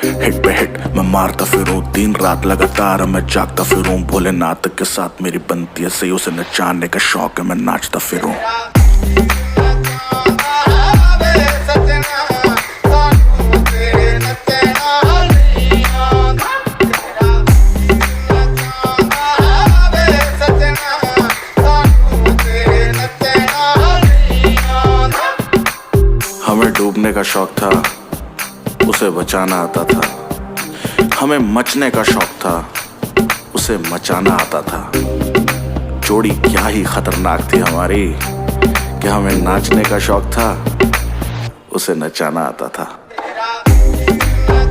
Hit पे hit मैं मारता फिरूं, दिन रात लगातार मैं जागता फिरूं। भोलेनाथ के साथ मेरी बनती है सही, उसे नचाने का शौक है मैं नाचता फिरूं। हमें डूबने का शौक था, उसे बचाना आता था। हमें मचने का शौक था, उसे मचाना आता था। जोड़ी क्या ही खतरनाक थी हमारी कि हमें नाचने का शौक था, उसे नचाना आता था।